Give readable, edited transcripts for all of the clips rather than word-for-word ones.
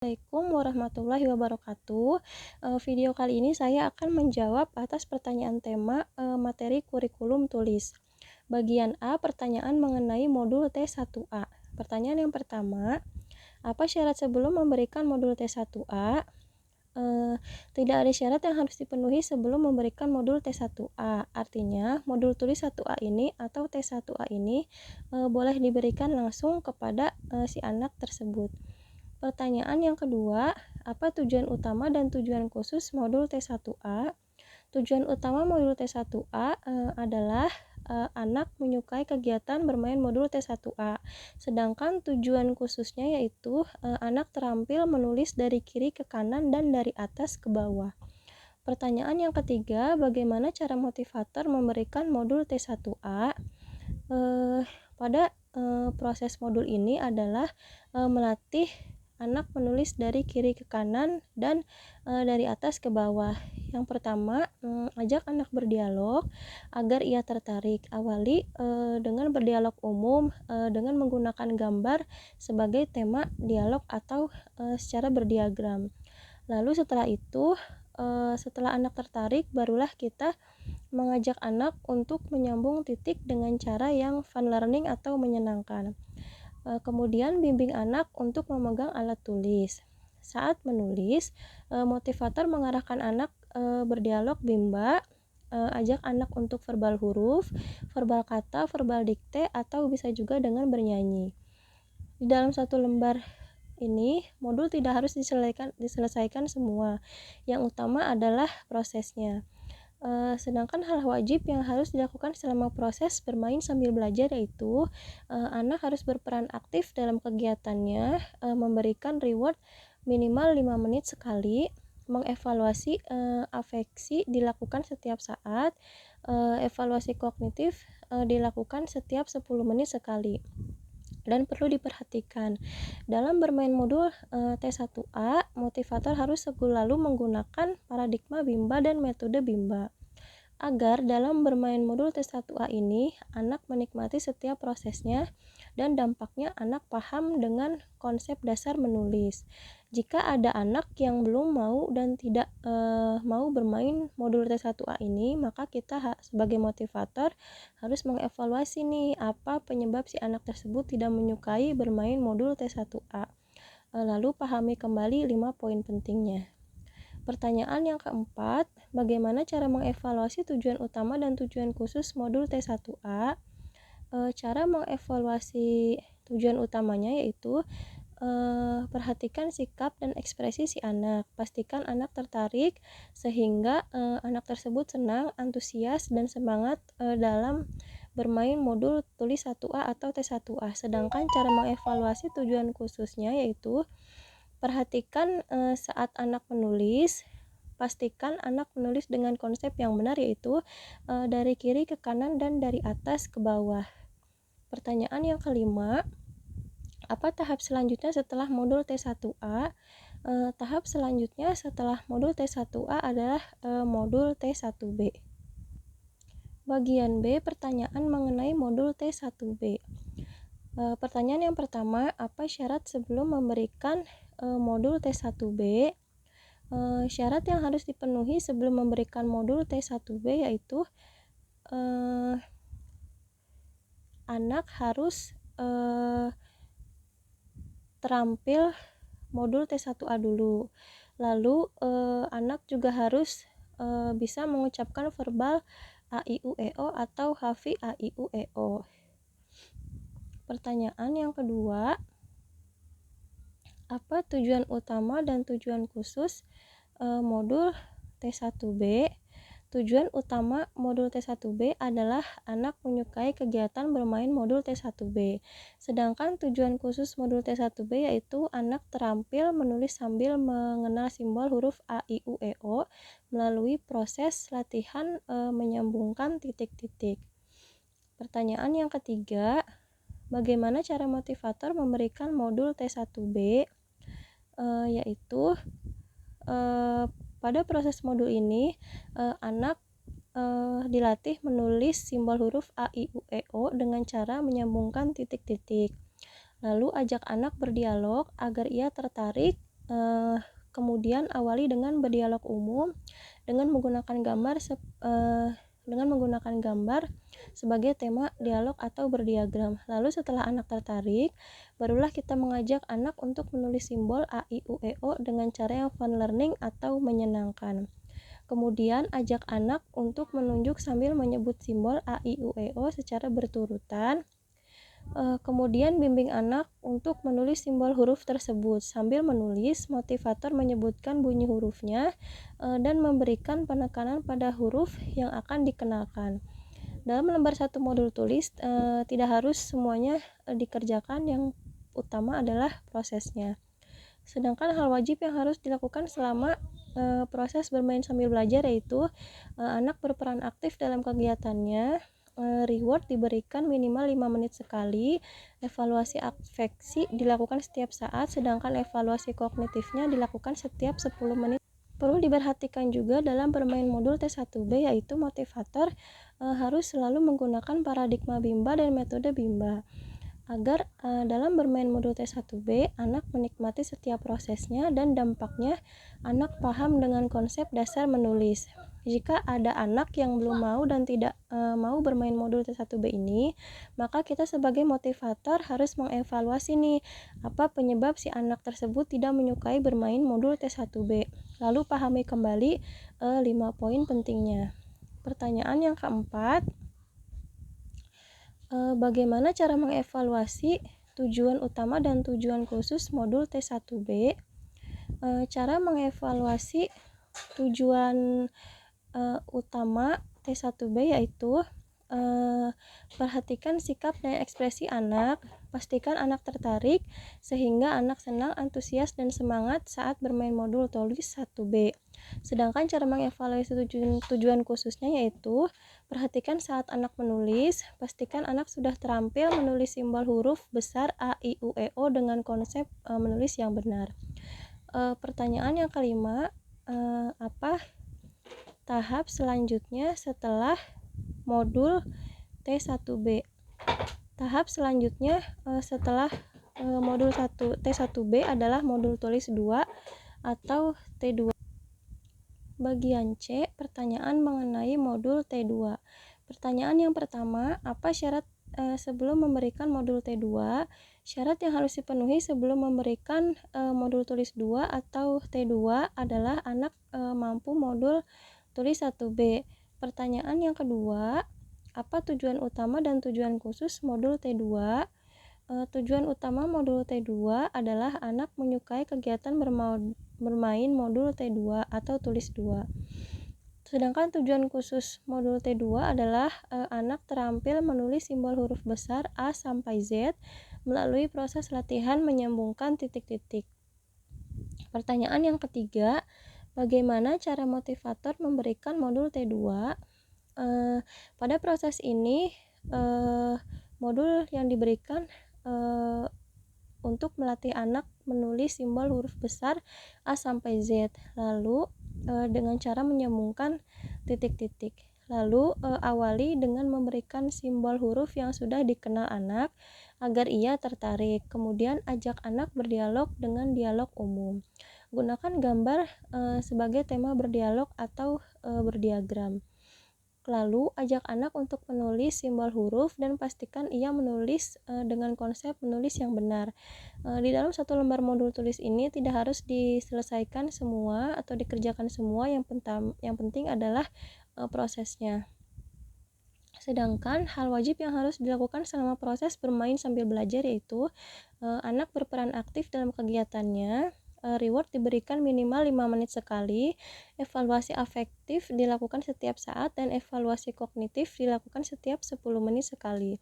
Assalamualaikum warahmatullahi wabarakatuh. Video kali ini saya akan menjawab atas pertanyaan tema materi kurikulum tulis. Bagian A, pertanyaan mengenai modul T1A. Pertanyaan yang pertama, apa syarat sebelum memberikan modul T1A? Tidak ada syarat yang harus dipenuhi sebelum memberikan modul T1A. Artinya, modul tulis 1A ini atau T1A ini boleh diberikan langsung kepada si anak tersebut. Pertanyaan yang kedua, apa tujuan utama dan tujuan khusus modul T1A? Tujuan utama modul T1A adalah anak menyukai kegiatan bermain modul T1A. Sedangkan tujuan khususnya yaitu anak terampil menulis dari kiri ke kanan dan dari atas ke bawah. Pertanyaan yang ketiga, bagaimana cara motivator memberikan modul T1A? Pada proses modul ini adalah melatih anak menulis dari kiri ke kanan dan dari atas ke bawah. Yang pertama, ajak anak berdialog agar ia tertarik. Awali dengan berdialog umum dengan menggunakan gambar sebagai tema dialog atau secara berdiagram. Lalu setelah itu, setelah anak tertarik, barulah kita mengajak anak untuk menyambung titik dengan cara yang fun learning atau menyenangkan. Kemudian bimbing anak untuk memegang alat tulis. Saat menulis, motivator mengarahkan anak berdialog bimba, ajak anak untuk verbal huruf, verbal kata, verbal dikte, atau bisa juga dengan bernyanyi. Di dalam satu lembar ini, modul tidak harus diselesaikan semua. Yang utama adalah prosesnya. Sedangkan hal wajib yang harus dilakukan selama proses bermain sambil belajar yaitu anak harus berperan aktif dalam kegiatannya, memberikan reward minimal 5 menit sekali, mengevaluasi afeksi dilakukan setiap saat, evaluasi kognitif dilakukan setiap 10 menit sekali. Dan perlu diperhatikan, dalam bermain modul T1A, motivator harus selalu menggunakan paradigma bimba dan metode bimba. Agar dalam bermain modul T1A ini, anak menikmati setiap prosesnya dan dampaknya anak paham dengan konsep dasar menulis. Jika ada anak yang belum mau dan tidak mau bermain modul T1A ini, maka kita sebagai motivator harus mengevaluasi nih apa penyebab si anak tersebut tidak menyukai bermain modul T1A. Lalu pahami kembali 5 poin pentingnya. Pertanyaan yang keempat, bagaimana cara mengevaluasi tujuan utama dan tujuan khusus modul T1A? Cara mengevaluasi tujuan utamanya yaitu perhatikan sikap dan ekspresi si anak. Pastikan anak tertarik sehingga anak tersebut senang, antusias, dan semangat dalam bermain modul tulis 1A atau T1A. Sedangkan cara mengevaluasi tujuan khususnya yaitu perhatikan saat anak menulis, pastikan anak menulis dengan konsep yang benar yaitu dari kiri ke kanan dan dari atas ke bawah. Pertanyaan yang kelima, apa tahap selanjutnya setelah modul T1A? Tahap selanjutnya setelah modul T1A adalah modul T1B. Bagian B, pertanyaan mengenai modul T1B. Pertanyaan yang pertama, apa syarat sebelum memberikan modul T1B? Syarat yang harus dipenuhi sebelum memberikan modul T1B yaitu anak harus terampil modul T1A dulu. Lalu anak juga harus bisa mengucapkan verbal A, I, U, E, O atau hafi A, I, U, E, O. Pertanyaan yang kedua, apa tujuan utama dan tujuan khusus modul T1B? Tujuan utama modul T1B adalah anak menyukai kegiatan bermain modul T1B. Sedangkan tujuan khusus modul T1B yaitu anak terampil menulis sambil mengenal simbol huruf A, I, U, E, O melalui proses latihan menyambungkan titik-titik. Pertanyaan yang ketiga, bagaimana cara motivator memberikan modul T1B? Yaitu pada proses modul ini anak dilatih menulis simbol huruf A, I, U, E, O dengan cara menyambungkan titik-titik. Lalu ajak anak berdialog agar ia tertarik Kemudian awali dengan berdialog umum dengan menggunakan gambar sebagai tema dialog atau berdiagram. Lalu setelah anak tertarik, barulah kita mengajak anak untuk menulis simbol A, I, U, E, O dengan cara yang fun learning atau menyenangkan. Kemudian ajak anak untuk menunjuk sambil menyebut simbol A, I, U, E, O secara berturutan. Kemudian bimbing anak untuk menulis simbol huruf tersebut. Sambil menulis, motivator menyebutkan bunyi hurufnya dan memberikan penekanan pada huruf yang akan dikenalkan. Dalam lembar 1 modul tulis, tidak harus semuanya dikerjakan, yang utama adalah prosesnya. Sedangkan hal wajib yang harus dilakukan selama proses bermain sambil belajar yaitu anak berperan aktif dalam kegiatannya. Reward diberikan minimal 5 menit sekali, evaluasi afeksi dilakukan setiap saat, sedangkan evaluasi kognitifnya dilakukan setiap 10 menit. Perlu diperhatikan juga dalam bermain modul T1B yaitu motivator harus selalu menggunakan paradigma Bimba dan metode Bimba agar dalam bermain modul T1B anak menikmati setiap prosesnya dan dampaknya anak paham dengan konsep dasar menulis. Jika ada anak yang belum mau dan tidak mau bermain modul T1B ini, maka kita sebagai motivator harus mengevaluasi nih apa penyebab si anak tersebut tidak menyukai bermain modul T1B. Lalu pahami kembali 5 poin pentingnya. Pertanyaan yang keempat, bagaimana cara mengevaluasi tujuan utama dan tujuan khusus modul T1B? Cara mengevaluasi tujuan utama T1B yaitu perhatikan sikap dan ekspresi anak, pastikan anak tertarik sehingga anak senang, antusias, dan semangat saat bermain modul tulis 1B. Sedangkan cara mengevaluasi tujuan khususnya yaitu perhatikan saat anak menulis, pastikan anak sudah terampil menulis simbol huruf besar A, I, U, E, O dengan konsep menulis yang benar. Pertanyaan yang kelima, apa tahap selanjutnya setelah modul T1B? Tahap selanjutnya setelah modul T1B adalah modul tulis 2 atau T2. Bagian C, pertanyaan mengenai modul T2. Pertanyaan yang pertama, apa syarat sebelum memberikan modul T2? Syarat yang harus dipenuhi sebelum memberikan modul tulis 2 atau T2 adalah anak mampu modul tulis 1B. Pertanyaan yang kedua, apa tujuan utama dan tujuan khusus modul T2? Tujuan utama modul T2 adalah anak menyukai kegiatan bermain modul T2 atau tulis 2. Sedangkan tujuan khusus modul T2 adalah anak terampil menulis simbol huruf besar A sampai Z melalui proses latihan menyambungkan titik-titik. Pertanyaan yang ketiga, bagaimana cara motivator memberikan modul T2? Pada proses ini modul yang diberikan untuk melatih anak menulis simbol huruf besar A sampai Z, lalu dengan cara menyambungkan titik-titik. Lalu awali dengan memberikan simbol huruf yang sudah dikenal anak agar ia tertarik. Kemudian ajak anak berdialog dengan dialog umum. Gunakan gambar sebagai tema berdialog atau berdiagram. Lalu ajak anak untuk menulis simbol huruf dan pastikan ia menulis dengan konsep menulis yang benar. Di dalam satu lembar modul tulis ini tidak harus diselesaikan semua atau dikerjakan semua, yang penting adalah prosesnya. Sedangkan hal wajib yang harus dilakukan selama proses bermain sambil belajar yaitu anak berperan aktif dalam kegiatannya. Reward diberikan minimal 5 menit sekali, evaluasi afektif dilakukan setiap saat, dan evaluasi kognitif dilakukan setiap 10 menit sekali.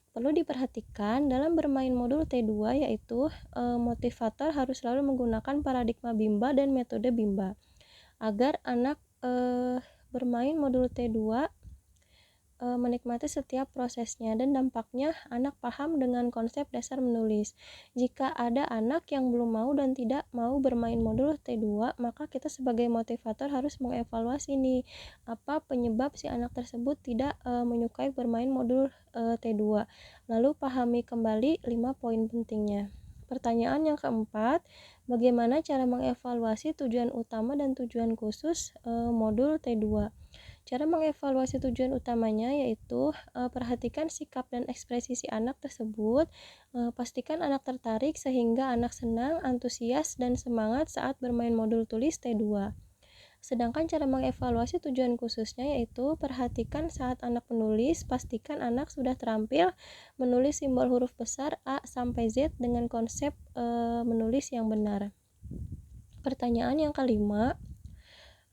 Perlu diperhatikan dalam bermain modul T2 yaitu motivator harus selalu menggunakan paradigma Bimba dan metode Bimba agar anak bermain modul T2 menikmati setiap prosesnya dan dampaknya anak paham dengan konsep dasar menulis. Jika ada anak yang belum mau dan tidak mau bermain modul T2, maka kita sebagai motivator harus mengevaluasi nih apa penyebab si anak tersebut tidak menyukai bermain modul T2. Lalu pahami kembali 5 poin pentingnya. Pertanyaan yang keempat, bagaimana cara mengevaluasi tujuan utama dan tujuan khusus modul T2? Cara mengevaluasi tujuan utamanya yaitu perhatikan sikap dan ekspresi si anak tersebut, pastikan anak tertarik sehingga anak senang, antusias, dan semangat saat bermain modul tulis T2. Sedangkan cara mengevaluasi tujuan khususnya yaitu perhatikan saat anak menulis, pastikan anak sudah terampil menulis simbol huruf besar A sampai Z dengan konsep menulis yang benar. Pertanyaan yang kelima,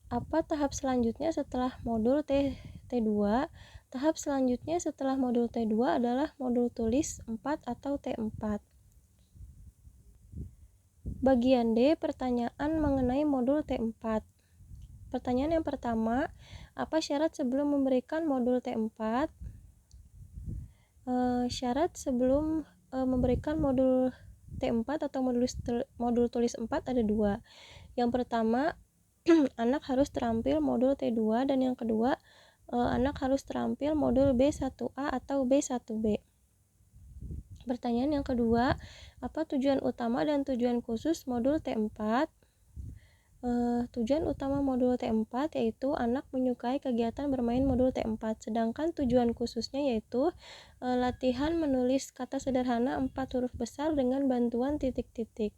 apa tahap selanjutnya setelah modul T2? Tahap selanjutnya setelah modul T2 adalah modul tulis 4 atau T4. Bagian D, pertanyaan mengenai modul T4. Pertanyaan yang pertama, apa syarat sebelum memberikan modul T4? Syarat sebelum memberikan modul T4 atau modul tulis 4 ada dua. Yang pertama, anak harus terampil modul T2, dan yang kedua, anak harus terampil modul B1A atau B1B. Pertanyaan yang kedua, apa tujuan utama dan tujuan khusus modul T4? Tujuan utama modul T4 yaitu anak menyukai kegiatan bermain modul T4, sedangkan tujuan khususnya yaitu latihan menulis kata sederhana 4 huruf besar dengan bantuan titik-titik.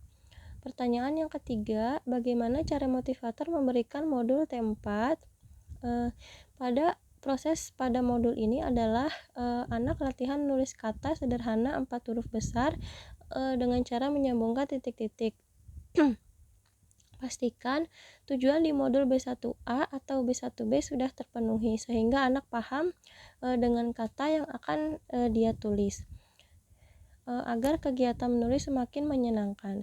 Pertanyaan yang ketiga, bagaimana cara motivator memberikan modul T4? Pada modul ini adalah anak latihan menulis kata sederhana 4 huruf besar dengan cara menyambungkan titik-titik. Pastikan tujuan di modul B1A atau B1B sudah terpenuhi sehingga anak paham dengan kata yang akan dia tulis agar kegiatan menulis semakin menyenangkan.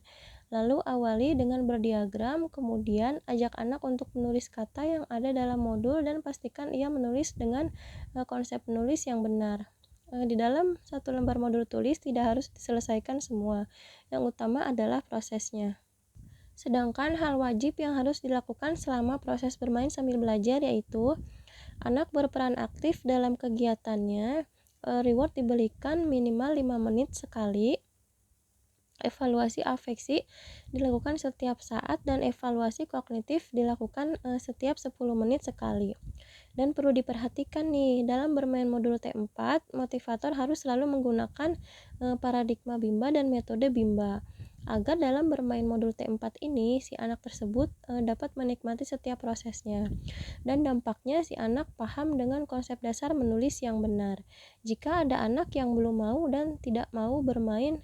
Lalu awali dengan berdiagram, kemudian ajak anak untuk menulis kata yang ada dalam modul dan pastikan ia menulis dengan konsep menulis yang benar. Di dalam satu lembar modul tulis tidak harus diselesaikan semua, yang utama adalah prosesnya. Sedangkan hal wajib yang harus dilakukan selama proses bermain sambil belajar yaitu anak berperan aktif dalam kegiatannya, reward diberikan minimal 5 menit sekali, evaluasi afeksi dilakukan setiap saat, dan evaluasi kognitif dilakukan setiap 10 menit sekali. Dan perlu diperhatikan nih, dalam bermain modul T4, motivator harus selalu menggunakan paradigma Bimba dan metode Bimba agar dalam bermain modul T4 ini si anak tersebut dapat menikmati setiap prosesnya dan dampaknya si anak paham dengan konsep dasar menulis yang benar. Jika ada anak yang belum mau dan tidak mau bermain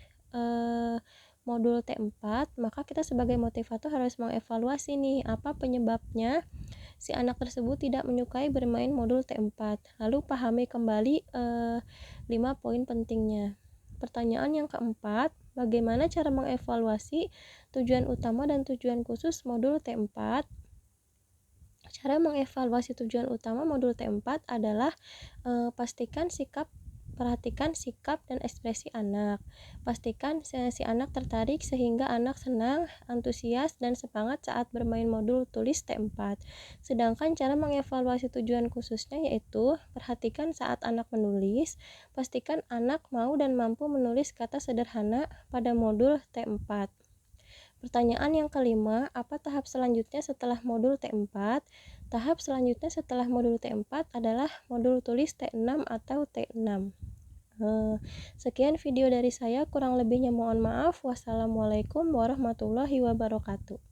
modul T4, maka kita sebagai motivator harus mengevaluasi nih apa penyebabnya si anak tersebut tidak menyukai bermain modul T4. Lalu pahami kembali 5 poin pentingnya. Pertanyaan yang keempat, bagaimana cara mengevaluasi tujuan utama dan tujuan khusus modul T4? Cara mengevaluasi tujuan utama modul T4 adalah perhatikan sikap dan ekspresi anak. Pastikan si anak tertarik sehingga anak senang, antusias, dan semangat saat bermain modul tulis T4. Sedangkan cara mengevaluasi tujuan khususnya yaitu perhatikan saat anak menulis, pastikan anak mau dan mampu menulis kata sederhana pada modul T4. Pertanyaan yang kelima, apa tahap selanjutnya setelah modul T4? Tahap selanjutnya setelah modul T4 adalah modul tulis T6 atau T6. Sekian video dari saya, kurang lebihnya mohon maaf. Wassalamualaikum warahmatullahi wabarakatuh.